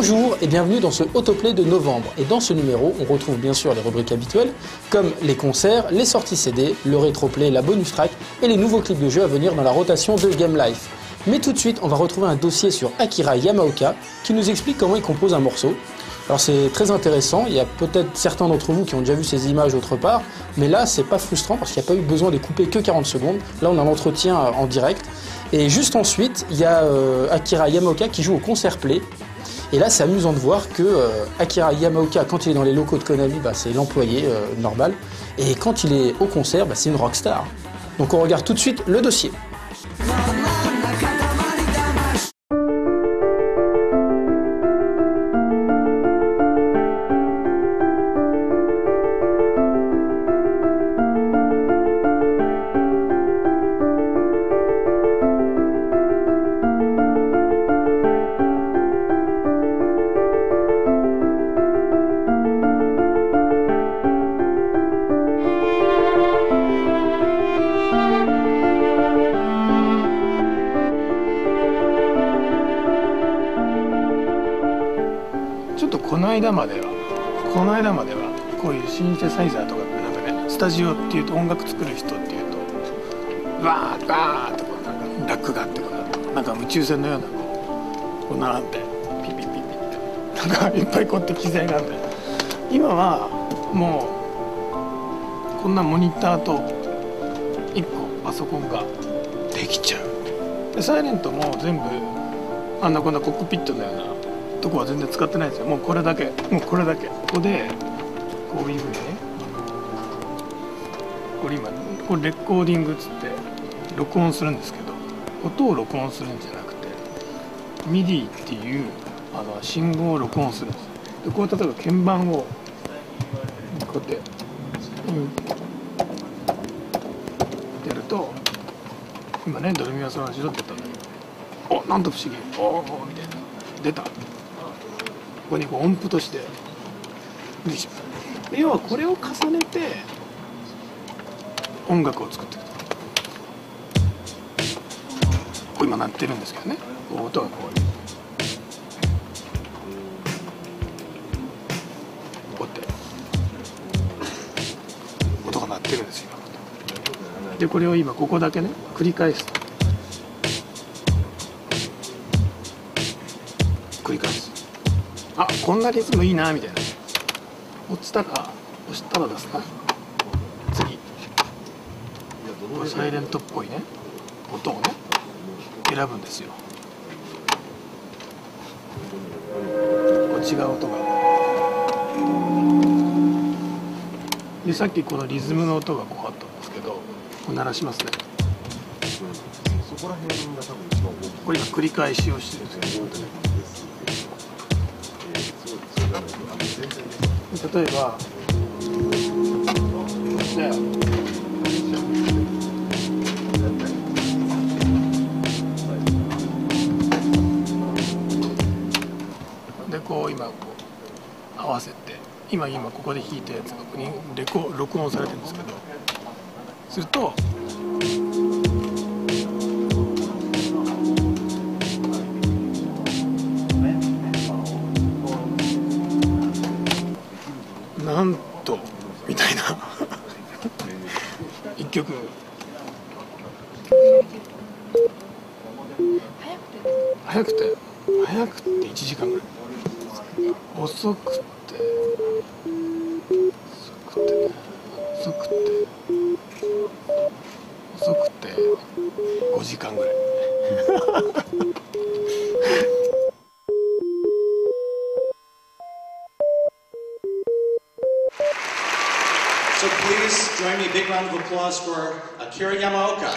Bonjour et bienvenue dans ce autoplay de novembre. Et dans ce numéro, on retrouve bien sûr les rubriques habituelles, comme les concerts, les sorties CD, le rétroplay, la bonus track et les nouveaux clips de jeux à venir dans la rotation de Game Life. Mais tout de suite, on va retrouver un dossier sur Akira Yamaoka qui nous explique comment il compose un morceau. Alors c'est très intéressant, il y a peut-être certains d'entre vous qui ont déjà vu ces images autre part, mais là c'est pas frustrant parce qu'il n'y a pas eu besoin de couper que 40 secondes. Là on a l'entretien en direct. Et juste ensuite, il y a Akira Yamaoka qui joue au concert play. Et là, c'est amusant de voir que Akira Yamaoka, quand il est dans les locaux de Konami, c'est l'employé normal. Et quand il est au concert, c'est une rockstar. Donc on regarde tout de suite le dossier.この間まではこういうシンセサイザーとかなんかね、スタジオっていうと音楽作る人っていうとバーッとこうなんかラックがあってなんか宇宙船のようなこう並んでピッピッピッピッってなんかいっぱいこうやって機材があって、今はもうこんなモニターと1個パソコンができちゃう。でサイレントも全部あんなこんなコックピットのようなとこは全然使ってないですよ。もうこれだけ、ここでこういうふうにね、これ今これレコーディングっつって録音するんですけど、音を録音するんじゃなくてミディっていう信号を録音するんです。でこう例えば鍵盤をこうやってやると、今ねドレミファソラシドって言ったんだけど、おなんと不思議、おーみたいな出た。ここに音符として要はこれを重ねて音楽を作っていくと。こう今鳴ってるんですけどね、音がこうやって音が鳴ってるんですよ。でこれを今ここだけね繰り返すと繰り返す。あ、こんなリズムいいなみたいな。押したらですね、次サイレントっぽいね音をね選ぶんですよ。こう違う音がで、さっきこのリズムの音がこうあったんですけど、こう鳴らしますね。これ今繰り返しをしてるんですよ。例えばでこう今こう合わせて今ここで弾いたやつがここに録音されてるんですけど、するとなんとみたいな一曲早くて1時間ぐらい、遅くて5時間ぐらいSo please join me, a big round of applause for Akira Yamaoka.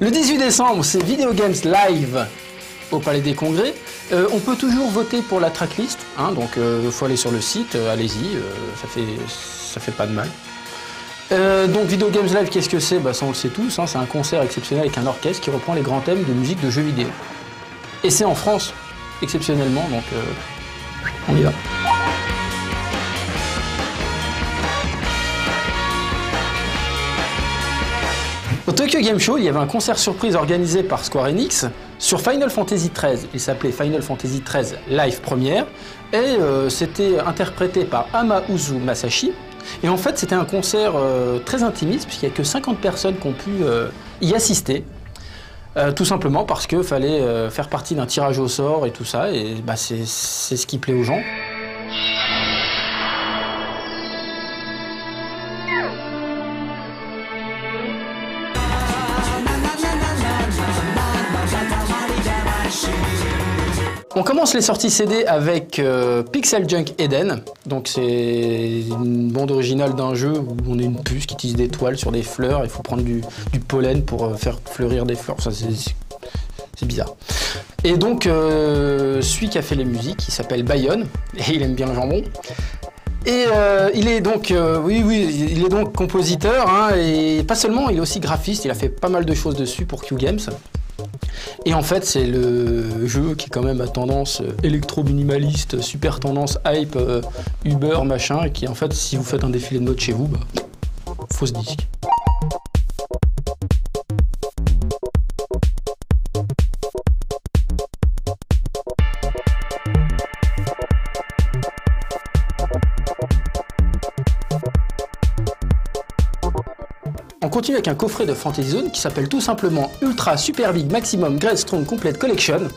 Le 18 décembre, c'est Video Games Live au Palais des Congrès. On peut toujours voter pour la tracklist, hein, donc il faut aller sur le site, allez-y, ça fait pas de mal. Donc Video Games Live, qu'est-ce que c'est? Bah, ça on le sait tous, hein, c'est un concert exceptionnel avec un orchestre qui reprend les grands thèmes de musique de jeux vidéo. Et c'est en France, exceptionnellement, donc on y va. Au Tokyo Game Show, il y avait un concert surprise organisé par Square Enix sur Final Fantasy XIII. Il s'appelait Final Fantasy XIII Live Première et c'était interprété par Amauzu Masashi. Et en fait, c'était un concert très intimiste puisqu'il n'y a que 50 personnes qui ont pu y assister. Tout simplement parce qu'il fallait faire partie d'un tirage au sort et tout ça. Et bah, c'est ce qui plaît aux gens. On commence les sorties CD avec Pixel Junk Eden. Donc c'est une bande originale d'un jeu où on est une puce qui tisse des toiles sur des fleurs. Il faut prendre du pollen pour faire fleurir des fleurs. Ça, c'est bizarre. Et donc celui qui a fait les musiques, il s'appelle Bayonne et il aime bien le jambon. Et il est donc, il est donc compositeur, hein, et pas seulement, il est aussi graphiste. Il a fait pas mal de choses dessus pour Q Games. Et en fait, c'est le jeu qui est quand même à tendance électro-minimaliste, super tendance hype, Uber, machin, et qui en fait, si vous faites un défilé de mode chez vous, bah, fausse disque. On continue avec un coffret de Fantasy Zone qui s'appelle tout simplement Ultra Super Big Maximum Great Strong Complete Collection.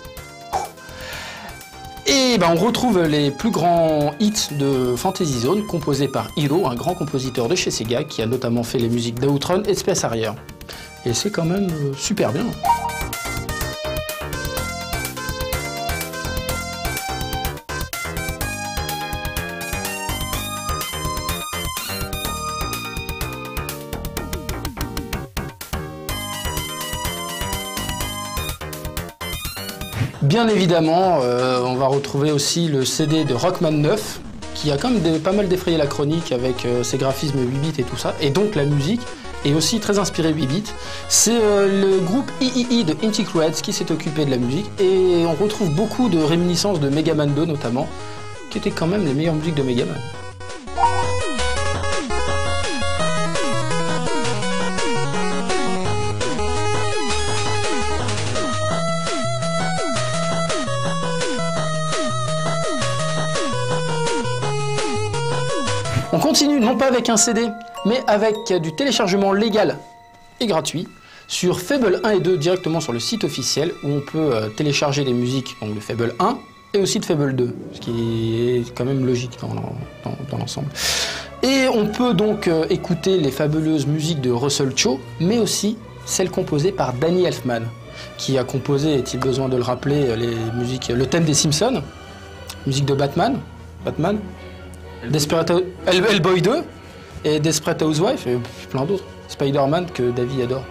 Et ben, on retrouve les plus grands hits de Fantasy Zone composés par Hiro, un grand compositeur de chez Sega qui a notamment fait les musiques d'Outrun et de Space Harrier. Et c'est quand même super bien. Bien évidemment, on va retrouver aussi le CD de Rockman 9, qui a quand même pas mal défrayé la chronique avec ses graphismes 8 bits et tout ça, et donc la musique est aussi très inspirée 8 bits. C'est le groupe III de Inti Creates qui s'est occupé de la musique, et on retrouve beaucoup de réminiscences de Mega Man 2 notamment, qui étaient quand même les meilleures musiques de Mega Man. On continue non pas avec un CD, mais avec du téléchargement légal et gratuit sur Fable 1 et 2 directement sur le site officiel où on peut télécharger des musiques donc de Fable 1 et aussi de Fable 2, ce qui est quand même logique dans l'ensemble. Et on peut donc écouter les fabuleuses musiques de Russell Cho, mais aussi celles composées par Danny Elfman, qui a composé, est-il besoin de le rappeler, les musiques, le thème des Simpsons, musique de Batman, Hellboy 2 et Desperate Housewives et plein d'autres. Spider-Man que Davy adore.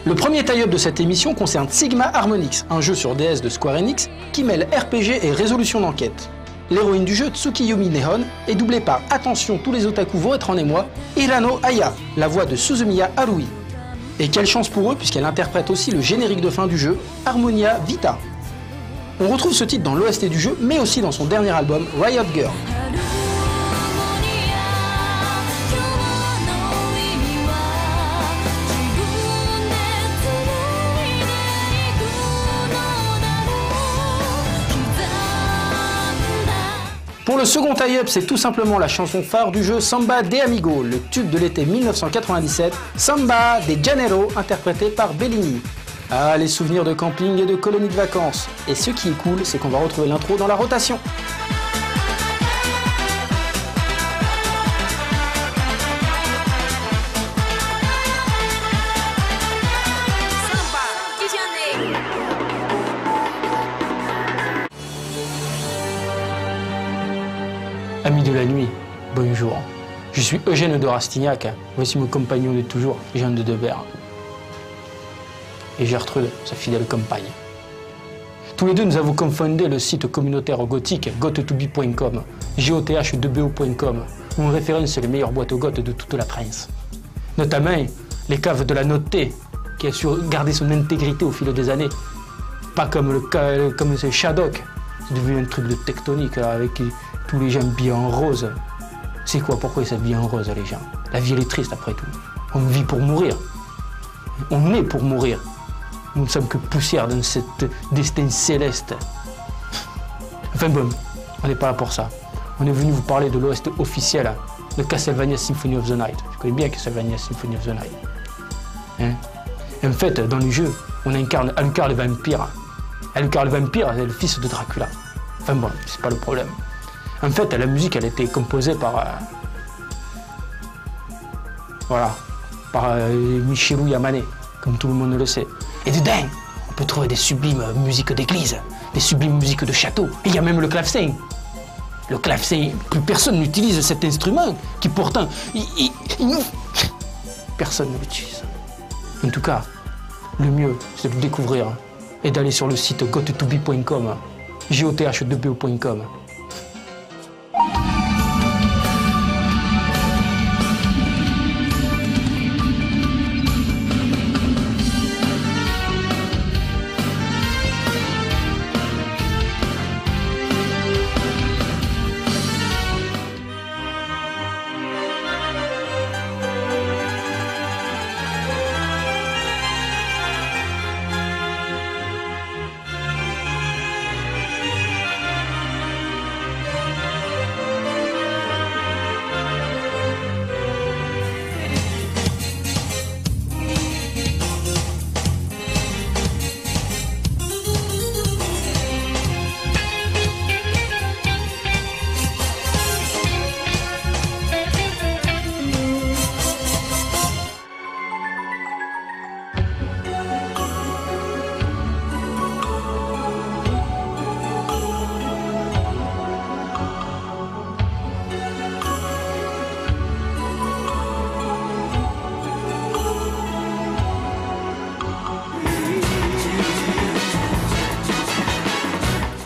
Le premier tie-up de cette émission concerne Sigma Harmonix, un jeu sur DS de Square Enix qui mêle RPG et résolution d'enquête. L'héroïne du jeu, Tsukiyumi Nehon, est doublée par, attention, tous les otaku vont être en émoi, Hirano Aya, la voix de Suzumiya Harui. Et quelle chance pour eux puisqu'elle interprète aussi le générique de fin du jeu, Harmonia Vita. On retrouve ce titre dans l'OST du jeu, mais aussi dans son dernier album, Riot Girl. Pour le second tie-up, c'est tout simplement la chanson phare du jeu Samba de Amigo, le tube de l'été 1997, Samba de Janeiro, interprété par Bellini. Ah, les souvenirs de camping et de colonies de vacances. Et ce qui est cool, c'est qu'on va retrouver l'intro dans la rotation. Amis de la nuit, bonjour. Je suis Eugène de Rastignac, voici mon compagnon de toujours, Jean de Debert. Et Gertrude, sa fidèle compagne. Tous les deux, nous avons cofondé le site communautaire gothique goth2b.com, goth2bo.com, où on référence les meilleures boîtes aux goth de toute la France. Notamment les caves de la Notée, qui a su garder son intégrité au fil des années. Pas comme ce Shadok, c'est devenu un truc de tectonique là, avec tous les gens habillés en rose. C'est quoi, pourquoi ils s'habillent en rose les gens? La vie elle est triste après tout. On vit pour mourir. On est pour mourir. Nous ne sommes que poussière dans cet destin céleste. Enfin bon, on n'est pas là pour ça. On est venu vous parler de l'OST officiel de Castlevania Symphony of the Night. Je connais bien Castlevania Symphony of the Night. Hein? En fait, dans le jeu, on incarne Alucard le vampire. Alucard le vampire, c'est le fils de Dracula. Enfin bon, c'est pas le problème. En fait, la musique, elle a été composée par... par Michiru Yamane, comme tout le monde le sait. Et dedans, on peut trouver des sublimes musiques d'église, des sublimes musiques de château. Et il y a même le clavecin. Le clavecin, plus personne n'utilise cet instrument, qui pourtant... Personne ne l'utilise. En tout cas, le mieux, c'est de le découvrir et d'aller sur le site goth2b.com, goth2bo.com.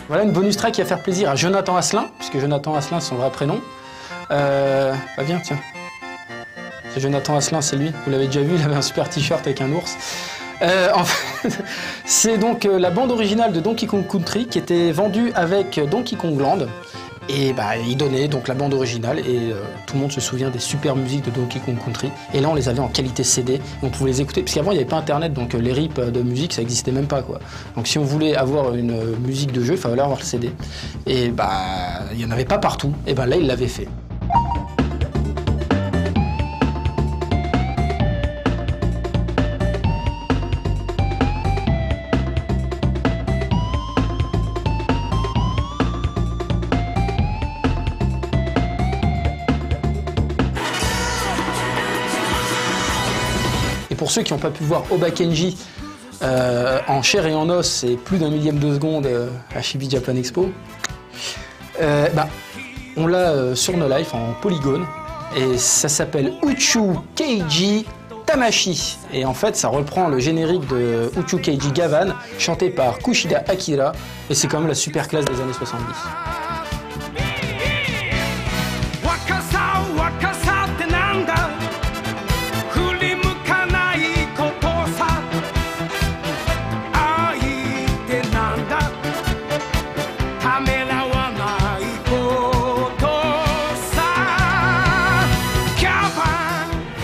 Voilà une bonus track qui va faire plaisir à Jonathan Asselin, puisque Jonathan Asselin c'est son vrai prénom. Bah viens, tiens. C'est Jonathan Asselin, c'est lui. Vous l'avez déjà vu, il avait un super t-shirt avec un ours. En fait, c'est donc la bande originale de Donkey Kong Country qui était vendue avec Donkey Kong Land. Et bah, il donnait donc la bande originale et tout le monde se souvient des super musiques de Donkey Kong Country. Et là on les avait en qualité CD, et on pouvait les écouter, parce qu'avant il n'y avait pas internet, donc les rips de musique ça n'existait même pas quoi. Donc si on voulait avoir une musique de jeu, il fallait avoir le CD. Et bah il n'y en avait pas partout, et bah là il l'avait fait. Et pour ceux qui n'ont pas pu voir Oba Kenji en chair et en os, c'est plus d'un millième de seconde à Chibi Japan Expo, bah, on l'a sur No Life en polygone et ça s'appelle Uchu Keiji Tamashi. Et en fait, ça reprend le générique de Uchu Keiji Gavan chanté par Kushida Akira et c'est quand même la super classe des années 70.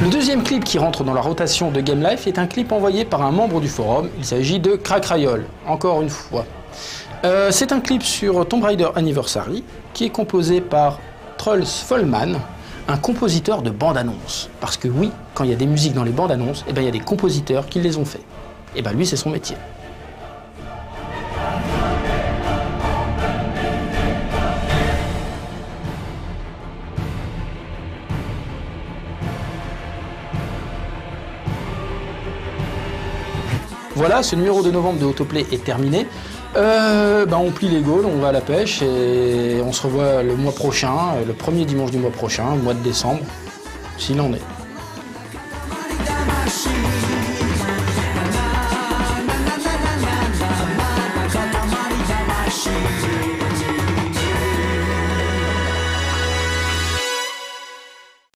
Le deuxième clip qui rentre dans la rotation de Game Life est un clip envoyé par un membre du forum. Il s'agit de Crackrayol, encore une fois. C'est un clip sur Tomb Raider Anniversary qui est composé par Trolls Follman, un compositeur de bande-annonce. Parce que oui, quand il y a des musiques dans les bandes-annonces, eh ben, il y a des compositeurs qui les ont fait. Et ben lui, c'est son métier. Voilà, ce numéro de novembre de Autoplay est terminé. On plie les gaules, on va à la pêche et on se revoit le mois prochain, le premier dimanche du mois prochain, le mois de décembre, s'il en est.